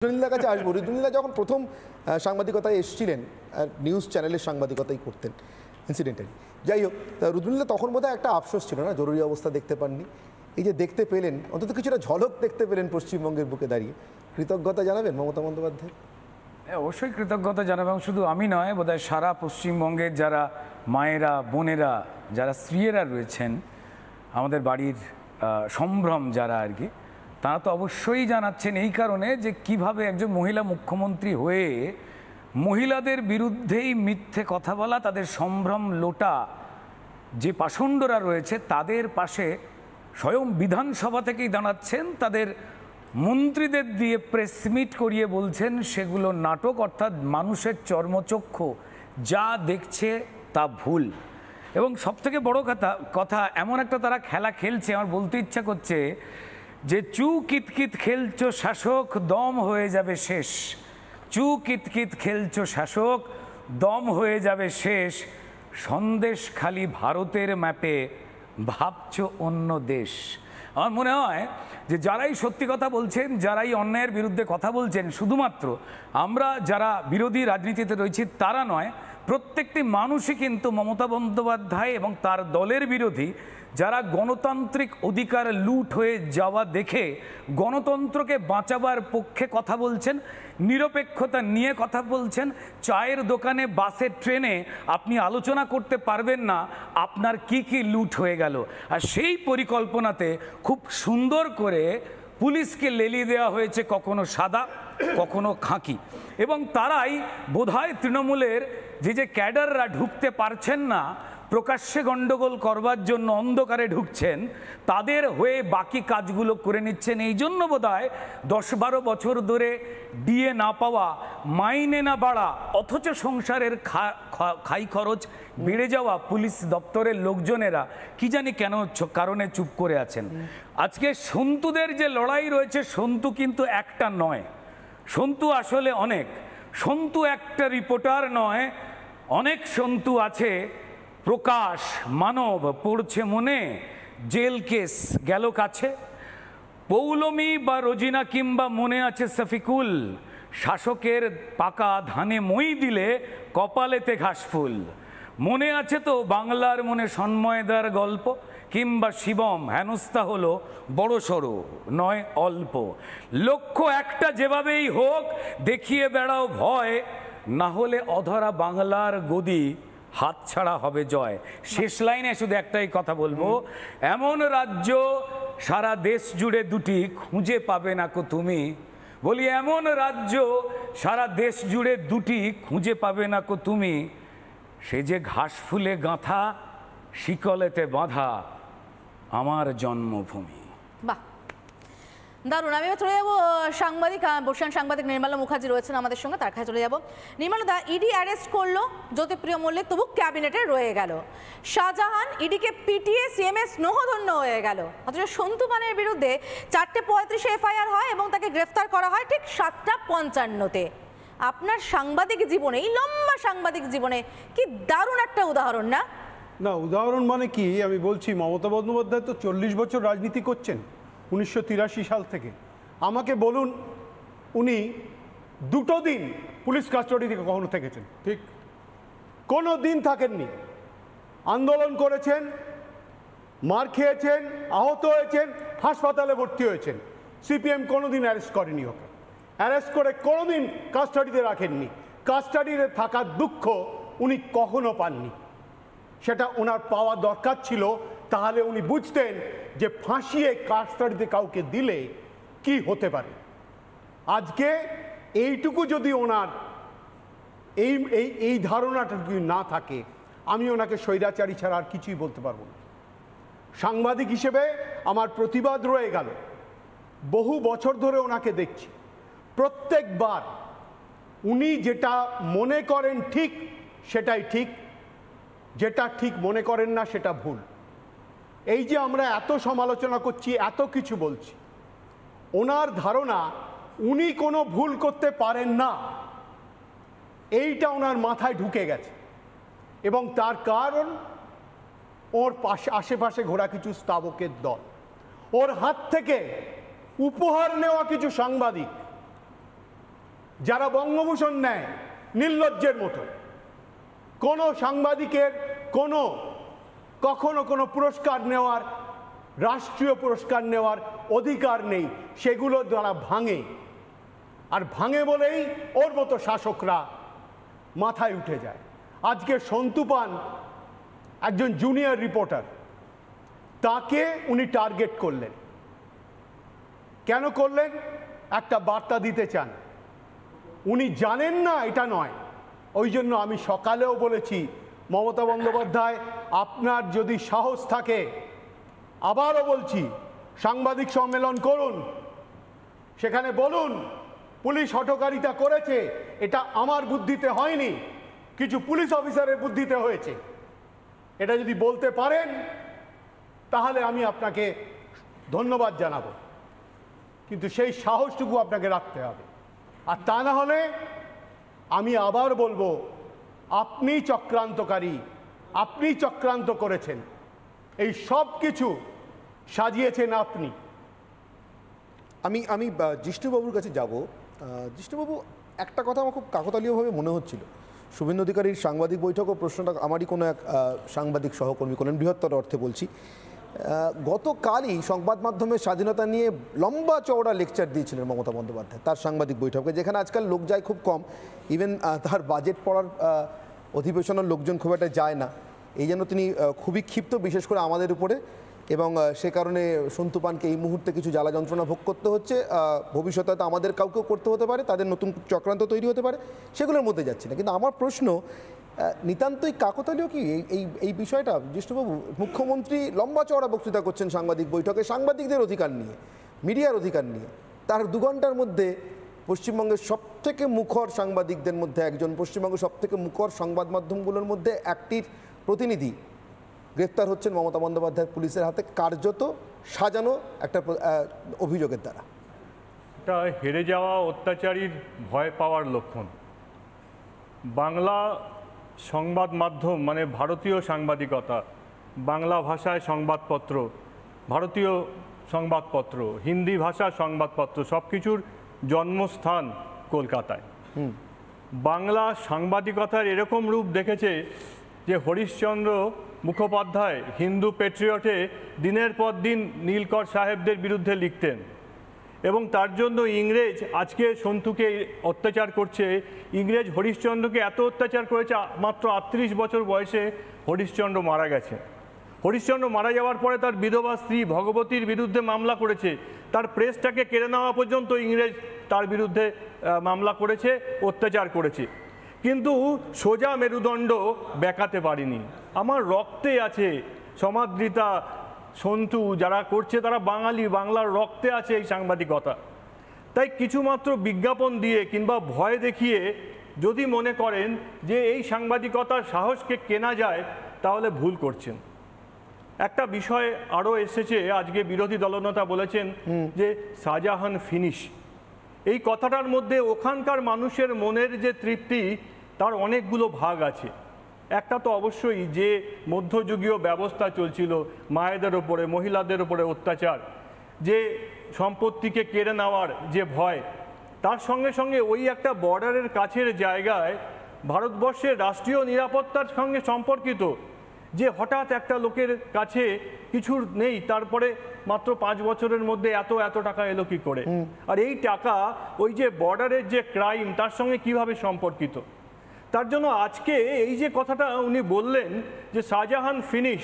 রুদ্রনীলের কাছে আসবো। রুদ্রনীল যখন প্রথম সাংবাদিকতায় এসেছিলেন, নিউজ চ্যানেলের সাংবাদিকতাই করতেন ইনসিডেন্টালি। যাই হোক, রুদ্রনীল তখন বোধহয় একটা আফসোস ছিল না, জরুরি অবস্থা দেখতে পাননি। এই যে দেখতে পেলেন, অন্তত কিছুটা ঝলক দেখতে পেলেন পশ্চিমবঙ্গের বুকে দাঁড়িয়ে, কৃতজ্ঞতা জানাবেন মমতা বন্দ্যোপাধ্যায়? অবশ্যই কৃতজ্ঞতা জানাবো। শুধু আমি নয়, বোধহয় সারা পশ্চিমবঙ্গের যারা মায়েরা, বোনেরা, যারা স্ত্রীয়েরা রয়েছেন, আমাদের বাড়ির সম্ভ্রম যারা আর কি, তারা তো অবশ্যই জানাচ্ছেন এই কারণে যে কিভাবে একজন মহিলা মুখ্যমন্ত্রী হয়ে মহিলাদের বিরুদ্ধেই মিথ্যে কথা বলা, তাদের সম্ভ্রম লোটা যে পাষণ্ডরা রয়েছে তাদের পাশে স্বয়ং বিধানসভা থেকেই দাঁড়াচ্ছেন, তাদের মন্ত্রীদের দিয়ে প্রেস মিট করিয়ে বলছেন সেগুলো নাটক, অর্থাৎ মানুষের চর্মচক্ষু যা দেখছে তা ভুল। এবং সবথেকে বড় কথা এমন একটা তারা খেলা খেলছে, আমার বলতে ইচ্ছা করছে যে চু কিতকিত খেলছো শাসক, দম হয়ে যাবে শেষ। চু কিতকিত খেলছো শাসক, দম হয়ে যাবে শেষ। সন্দেশ খালি ভারতের ম্যাপে, ভাবছো অন্য দেশ। আমার মনে হয় যে যারাই সত্যি কথা বলছেন, যারাই অন্যায়ের বিরুদ্ধে কথা বলছেন, শুধুমাত্র আমরা যারা বিরোধী রাজনীতিতে রয়েছি তারা নয়, প্রত্যেকটি মানুষই কিন্তু মমতা বন্দ্যোপাধ্যায় এবং তার দলের বিরোধী। যারা গণতান্ত্রিক অধিকার লুট হয়ে যাওয়া দেখে গণতন্ত্রকে বাঁচাবার পক্ষে কথা বলছেন, নিরপেক্ষতা নিয়ে কথা বলছেন। চায়ের দোকানে, বাসে, ট্রেনে আপনি আলোচনা করতে পারবেন না আপনার কি কি লুট হয়ে গেল। আর সেই পরিকল্পনাতে খুব সুন্দর করে পুলিশকে লেলিয়ে দেওয়া হয়েছে, কখনো সাদা কখনো খাঁকি। এবং তারাই বোধহয় তৃণমূলের যে ক্যাডাররা ঢুকতে পারছেন না, প্রকাশ্যে গণ্ডগোল করবার জন্য অন্ধকারে ঢুকছেন, তাদের হয়ে বাকি কাজগুলো করে নিচ্ছেন। এই জন্য বোধহয় 10-12 বছর ধরে ডিএ না পাওয়া, মাইনে না বাড়া, অথচ সংসারের খাই খরচ বেড়ে যাওয়া পুলিশ দপ্তরের লোকজনেরা কি জানি কেন কারণে চুপ করে আছেন। আজকে সন্তুদের যে লড়াই রয়েছে, সন্তু কিন্তু একটা নয়, সন্তু আসলে অনেক। সন্তু একটা রিপোর্টার নয়, অনেক সন্তু আছে। প্রকাশ, মানব পড়ছে মনে, জেল কেস গেল কাছে। পৌলমী বা রোজিনা কিংবা মনে আছে শফিকুল, শাসকের পাকা ধানে মই দিলে কপালেতে ঘাসফুল। মনে আছে তো বাংলার মনে সন্ময়দার গল্প, কিংবা শিবম হেনস্থা হলো বড় সড়ো নয় অল্প। লক্ষ্য একটা যেভাবেই হোক দেখিয়ে বেড়াও ভয়, না হলে অধরা বাংলার গদি হাতছাড়া হবে জয়। শেষ লাইনে শুধু একটাই কথা বলবো, এমন রাজ্য সারা দেশ জুড়ে দুটি খুঁজে পাবে না কো তুমি। বলি এমন রাজ্য সারা দেশ জুড়ে দুটি খুঁজে পাবে না কো তুমি। সে যে ঘাস ফুলে গাঁথা, শিকলেতে বাঁধা আমার জন্মভূমি। বাহ, দারুণ। আমি চলে যাবো বর্ষিয়ান সাংবাদিক নির্মলা মুখার্জি রয়েছেন আমাদের সঙ্গে, তার কাছে চলে যাবো। নির্মলদা, ইডি অ্যারেস্ট করলো জ্যোতিপ্রিয় মল্লিক, তবু ক্যাবিনেটে রয়ে গেল। শাহজাহান ইডিকে পিটিয়ে সিএমএ স্নেহধন্য হয়ে গেল। অথচ সন্তু মানের বিরুদ্ধে 4:35 এফআইআর হয় এবং তাকে গ্রেফতার করা হয় ঠিক 7:55-তে। আপনার সাংবাদিক জীবনে, এই লম্বা সাংবাদিক জীবনে কি দারুণ একটা উদাহরণ না? না, উদাহরণ মানে কি, আমি বলছি মমতা বন্দ্যোপাধ্যায় তো 40 বছর রাজনীতি করছেন, 1983 সাল থেকে। আমাকে বলুন, উনি 2 দিন পুলিশ কাস্টডি থেকে কখনো থেকেছেন? ঠিক কোনো দিন থাকেননি। আন্দোলন করেছেন, মার খেয়েছেন, আহত হয়েছেন, হাসপাতালে ভর্তি হয়েছেন। সিপিএম কোনোদিন অ্যারেস্ট করেনি ওকে, অ্যারেস্ট করে কোনোদিন কাস্টডিতে রাখেননি। কাস্টডিতে থাকার দুঃখ উনি কখনো পাননি, সেটা ওনার পাওয়া দরকার ছিল। তাহলে উনি বুঝতেন যে ফাঁসিয়ে কাস্টডিতে কাউকে দিলে কি হতে পারে। আজকে এইটুকু যদি ওনার এই ধারণাটা যদি না থাকে, আমি ওনাকে স্বৈরাচারী ছাড়া আর কিছুই বলতে পারবো না। সাংবাদিক হিসেবে আমার প্রতিবাদ রয়ে গেল। বহু বছর ধরে ওনাকে দেখছি, প্রত্যেকবার উনি যেটা মনে করেন ঠিক সেটাই ঠিক, যেটা ঠিক মনে করেন না সেটা ভুল। এই যে আমরা এত সমালোচনা করছি, এত কিছু বলছি, ওনার ধারণা উনি কোনো ভুল করতে পারেন না, এইটা ওনার মাথায় ঢুকে গেছে। এবং তার কারণ ওর আশেপাশে ঘোরা কিছু স্তাবকের দল, ওর হাত থেকে উপহার নেওয়া কিছু সাংবাদিক, যারা বঙ্গভূষণ নেয় নির্লজ্জের মতো। কোনো সাংবাদিকের কখনো কোনো পুরস্কার নেওয়ার, রাষ্ট্রীয় পুরস্কার নেওয়ার অধিকার নেই, সেগুলো যারা ভাঙে, আর ভাঙে বলেই ওর মতো শাসকরা মাথায় উঠে যায়। আজকে সন্তু পান একজন জুনিয়র রিপোর্টার, তাকে উনি টার্গেট করলেন। কেন করলেন? একটা বার্তা দিতে চান। উনি জানেন না এটা নয়। ওই জন্য আমি সকালেও বলেছি, মমতা বন্দ্যোপাধ্যায় আপনার যদি সাহস থাকে, আবারও বলছি, সাংবাদিক সম্মেলন করুন, সেখানে বলুন পুলিশ হঠকারিতা করেছে, এটা আমার বুদ্ধিতে হয়নি, কিছু পুলিশ অফিসারের বুদ্ধিতে হয়েছে। এটা যদি বলতে পারেন তাহলে আমি আপনাকে ধন্যবাদ জানাবো, কিন্তু সেই সাহসটুকু আপনাকে রাখতে হবে। আর তা না হলে আমি আবার বলবো, আপনি চক্রান্তকারী, আপনি চক্রান্ত করেছেন, এই সব কিছু সাজিয়েছেন আপনি। আমি জিষ্ণুবাবুর কাছে যাব। জিষ্ণুবাবু, একটা কথা আমার খুব কাকতালীয়ভাবে মনে হচ্ছিল, শুভেন্দু অধিকারীর সাংবাদিক বৈঠক ও প্রশ্নটা আমারই কোনো এক সাংবাদিক সহকর্মী করলেন, বৃহত্তর অর্থে বলছি। গতকালই সংবাদ মাধ্যমের স্বাধীনতা নিয়ে লম্বা চওড়া লেকচার দিয়েছিলেন মমতা বন্দ্যোপাধ্যায় তার সাংবাদিক বৈঠকে, যেখানে আজকাল লোক যায় খুব কম, ইভেন তার বাজেট পড়ার অধিবেশনের লোকজন খুব একটা যায় না। এই জন্য তিনি খুবই ক্ষিপ্ত, বিশেষ করে আমাদের উপরে, এবং সে কারণে সন্তু পানকে এই মুহূর্তে কিছু জ্বালা যন্ত্রণা ভোগ করতে হচ্ছে। ভবিষ্যতে হয়তো আমাদের কাউকেও করতে হতে পারে, তাদের নতুন চক্রান্ত তৈরি হতে পারে, সেগুলোর মধ্যে যাচ্ছে না। কিন্তু আমার প্রশ্ন নিতান্তই কাকতালীয় কি এই বিষয়টা? জিষ্ণুবাবু, মুখ্যমন্ত্রী লম্বা চওড়া বক্তৃতা করছেন সাংবাদিক বৈঠকে সাংবাদিকদের অধিকার নিয়ে, মিডিয়ার অধিকার নিয়ে, তার 2 ঘন্টার মধ্যে পশ্চিমবঙ্গের সবথেকে মুখর সাংবাদিকদের মধ্যে একজন, পশ্চিমবঙ্গের সবথেকে মুখর সংবাদ মাধ্যমগুলোর মধ্যে একটির প্রতিনিধি গ্রেপ্তার হচ্ছেন মমতা বন্দ্যোপাধ্যায় পুলিশের হাতে, কার্যত সাজানো একটা অভিযোগের দ্বারা। এটা হেরে যাওয়া অত্যাচারীর ভয় পাওয়ার লক্ষণ। বাংলা সংবাদ মাধ্যম মানে ভারতীয় সাংবাদিকতা, বাংলা ভাষায় সংবাদপত্র, ভারতীয় সংবাদপত্র, হিন্দি ভাষার সংবাদপত্র, সব কিছুর জন্মস্থান কলকাতায়। বাংলা সাংবাদিকতার এরকম রূপ দেখেছে যে হরিশচন্দ্র মুখোপাধ্যায় হিন্দু পেট্রিয়টে দিনের পর দিন নীলকর সাহেবদের বিরুদ্ধে লিখতেন, এবং তার জন্য ইংরেজ আজকে সন্তুকে অত্যাচার করছে। ইংরেজ হরিশচন্দ্রকে এত অত্যাচার করেছে, মাত্র 38 বছর বয়সে হরিশচন্দ্র মারা গেছে। হরিশচন্দ্র মারা যাওয়ার পরে তার বিধবা স্ত্রী ভগবতীর বিরুদ্ধে মামলা করেছে, তার প্রেসটাকে কেড়ে নেওয়া পর্যন্ত ইংরেজ তার বিরুদ্ধে মামলা করেছে, অত্যাচার করেছে, কিন্তু সোজা মেরুদণ্ড বেঁকাতে পারিনি। আমার রক্তে আছে সমাদৃতা, সন্তু যারা করছে তারা বাঙালি, বাংলার রক্তে আছে এই সাংবাদিকতা। তাই কিছুমাত্র বিজ্ঞাপন দিয়ে কিংবা ভয় দেখিয়ে যদি মনে করেন যে এই সাংবাদিকতার সাহসকে কেনা যায়, তাহলে ভুল করছেন। একটা বিষয় আরও এসেছে, আজকে বিরোধী দলনেতা বলেছেন যে শাহজাহান ফিনিশ। এই কথাটার মধ্যে ওখানকার মানুষের মনের যে তৃপ্তি, তার অনেকগুলো ভাগ আছে। একটা তো অবশ্যই যে মধ্যযুগীয় ব্যবস্থা চলছিল, মায়েদের ওপরে, মহিলাদের ওপরে অত্যাচার, যে সম্পত্তিকে কেড়ে নেওয়ার যে ভয়, তার সঙ্গে সঙ্গে ওই একটা বর্ডারের কাছের জায়গায় ভারতবর্ষের রাষ্ট্রীয় নিরাপত্তার সঙ্গে সম্পর্কিত, যে হঠাৎ একটা লোকের কাছে কিছু নেই, তারপরে মাত্র 5 বছরের মধ্যে এত টাকা এলো কি করে, আর এই টাকা ওই যে বর্ডারের যে ক্রাইম তার সঙ্গে কিভাবে সম্পর্কিত। তার জন্য আজকে এই যে কথাটা উনি বললেন যে শাহজাহান ফিনিশ,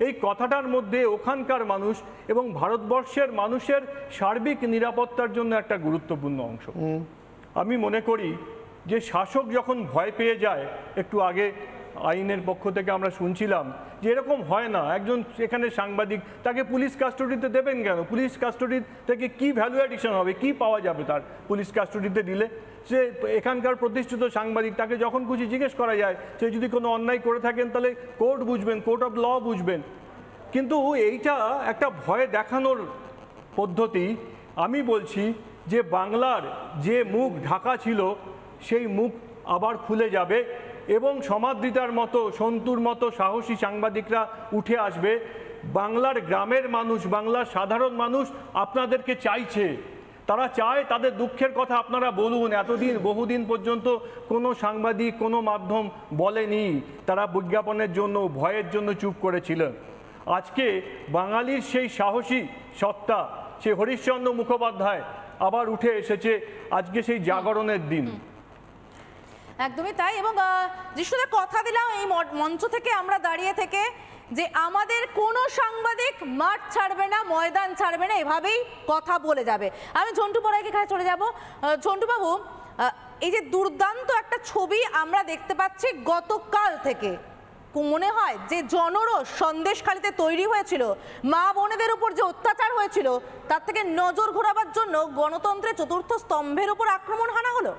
এই কথাটার মধ্যে ওখানকার মানুষ এবং ভারতবর্ষের মানুষের সার্বিক নিরাপত্তার জন্য একটা গুরুত্বপূর্ণ অংশ। আমি মনে করি যে শাসক যখন ভয় পেয়ে যায়, একটু আগে আইনের পক্ষ থেকে আমরা শুনছিলাম যে এরকম হয় না, একজন এখানে সাংবাদিক, তাকে পুলিশ কাস্টডিতে দেবেন কেন? পুলিশ কাস্টডি থেকে কি ভ্যালু অ্যাডিশন হবে, কি পাওয়া যাবে তার পুলিশ কাস্টডিতে দিলে? সে এখানকার প্রতিষ্ঠিত সাংবাদিক, তাকে যখন খুশি জিজ্ঞেস করা যায়, সে যদি কোনো অন্যায় করে থাকেন তাহলে কোর্ট বুঝবেন, কোর্ট অফ ল বুঝবেন। কিন্তু এইটা একটা ভয় দেখানোর পদ্ধতি। আমি বলছি যে বাংলার যে মুখ ঢাকা ছিল, সেই মুখ আবার খুলে যাবে এবং সমাদৃতার মতো, সন্তুর মতো সাহসী সাংবাদিকরা উঠে আসবে। বাংলার গ্রামের মানুষ, বাংলার সাধারণ মানুষ আপনাদেরকে চাইছে। তারা চায় তাদের দুঃখের কথা আপনারা বলুন। এতদিন বহুদিন পর্যন্ত কোনো সাংবাদিক কোনো মাধ্যম বলেনি, তারা বিজ্ঞাপনের জন্য ভয়ের জন্য চুপ করেছিলেন। আজকে বাঙালির সেই সাহসী সত্তা, সেই হরিশ্চন্দ্র মুখোপাধ্যায় আবার উঠে এসেছে আজকে সেই জাগরণের দিন। একদমই তাই। এবং যিশুদের কথা দিলাম এই মঞ্চ থেকে আমরা দাঁড়িয়ে থেকে যে আমাদের কোনো সাংবাদিক মাঠ ছাড়বে না, ময়দান ছাড়বে না, এভাবেই কথা বলে যাবে। আমি ঝন্টু পরাইকে কাছে চলে যাব। ঝন্টুবাবু, এই যে দুর্দান্ত একটা ছবি আমরা দেখতে পাচ্ছি গতকাল থেকে, মনে হয় যে জনরোষ সন্দেশখালিতে তৈরি হয়েছিল, মা বোনেদের উপর যে অত্যাচার হয়েছিল তার থেকে নজর ঘোরাবার জন্য গণতন্ত্রের চতুর্থ স্তম্ভের উপর আক্রমণ হানা হলো।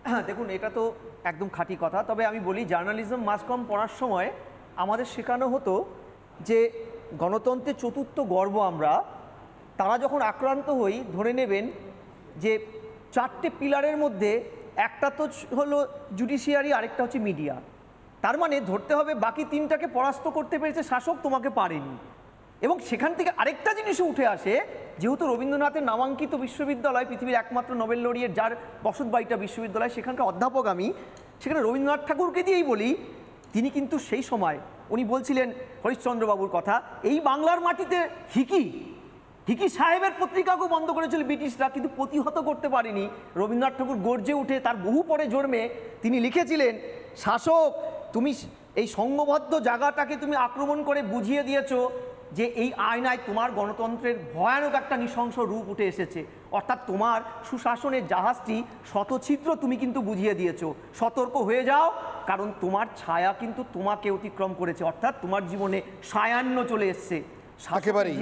হ্যাঁ দেখুন, এটা তো একদম খাঁটি কথা। তবে আমি বলি, জার্নালিজম মাস কম পড়ার সময় আমাদের শেখানো হতো যে গণতন্ত্রের চতুর্থ গর্ব আমরা, তারা যখন আক্রান্ত হই ধরে নেবেন যে চারটে পিলারের মধ্যে একটা তো হলো জুডিশিয়ারি, আরেকটা হচ্ছে মিডিয়া। তার মানে ধরতে হবে বাকি তিনটাকে পরাস্ত করতে পেরেছে শাসক, তোমাকে পারেনি। এবং সেখান থেকে আরেকটা জিনিসও উঠে আসে, যেহেতু রবীন্দ্রনাথের নামাঙ্কিত বিশ্ববিদ্যালয়, পৃথিবীর একমাত্র নোবেল লরিয়েট যার বসতবাড়িটা বিশ্ববিদ্যালয়, সেখানকার অধ্যাপক আমি, সেখানে রবীন্দ্রনাথ ঠাকুরকে দিয়েই বলি, তিনি কিন্তু সেই সময় উনি বলছিলেন হরিশ্চন্দ্রবাবুর কথা, এই বাংলার মাটিতে হিকি সাহেবের পত্রিকাকেও বন্ধ করেছিল ব্রিটিশরা, কিন্তু প্রতিহত করতে পারেনি। রবীন্দ্রনাথ ঠাকুর গর্জে উঠে তার বহু পরে জন্মে তিনি লিখেছিলেন, শাসক তুমি এই সংঘবদ্ধ জায়গাটাকে তুমি আক্রমণ করে বুঝিয়ে দিয়েছো যে এই আয়নায় তোমার গণতন্ত্রের ভয়ানক একটা নৃশংস রূপ উঠে এসেছে। অর্থাৎ তোমার সুশাসনের জাহাজটি শতছিদ্র তুমি কিন্তু বুঝিয়ে দিয়েছো। সতর্ক হয়ে যাও, কারণ তোমার ছায়া কিন্তু তোমাকে অতিক্রম করেছে। অর্থাৎ তোমার জীবনে সায়ান্ন চলে এসছে। একেবারেই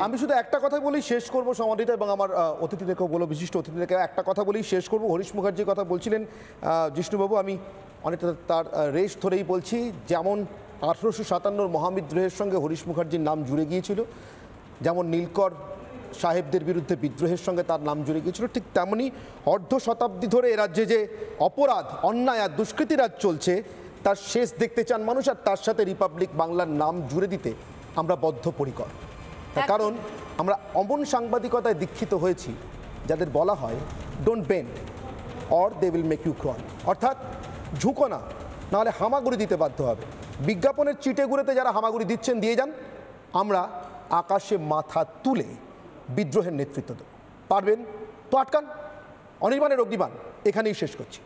আমি শুধু একটা কথা বলেই শেষ করবো সমাধিতা, এবং আমার অতিথিদেরকেও বলো, বিশিষ্ট অতিথিদেরকে একটা কথা বলেই শেষ করবো। হরিশ মুখার্জির কথা বলছিলেন জিষ্ণুবাবু, আমি অনেকটা তার রেশ ধরেই বলছি। যেমন 1857 মহাবিদ্রোহের সঙ্গে হরিশ মুখার্জির নাম জুড়ে গিয়েছিল, যেমন নীলকর সাহেবদের বিরুদ্ধে বিদ্রোহের সঙ্গে তার নাম জুড়ে গিয়েছিল, ঠিক তেমনি অর্ধ শতাব্দী ধরে এ রাজ্যে যে অপরাধ, অন্যায় আর দুষ্কৃতিরাজ চলছে তার শেষ দেখতে চান মানুষ, আর তার সাথে রিপাবলিক বাংলার নাম জুড়ে দিতে আমরা বদ্ধপরিকর। তার কারণ আমরা অমন সাংবাদিকতায় দীক্ষিত হয়েছি যাদের বলা হয় don't bend or they will make you crawl, অর্থাৎ ঝুঁকো না, নাহলে হামাগুড়ি দিতে বাধ্য হবে। বিজ্ঞাপনের চিটেগুড়েতে যারা হামাগুড়ি দিচ্ছেন দিয়ে যান, আমরা আকাশে মাথা তুলে বিদ্রোহের নেতৃত্ব দেব। পারবেন তো আটকান। অনির্বাণের অগ্নিবাণ এখানেই শেষ করছি।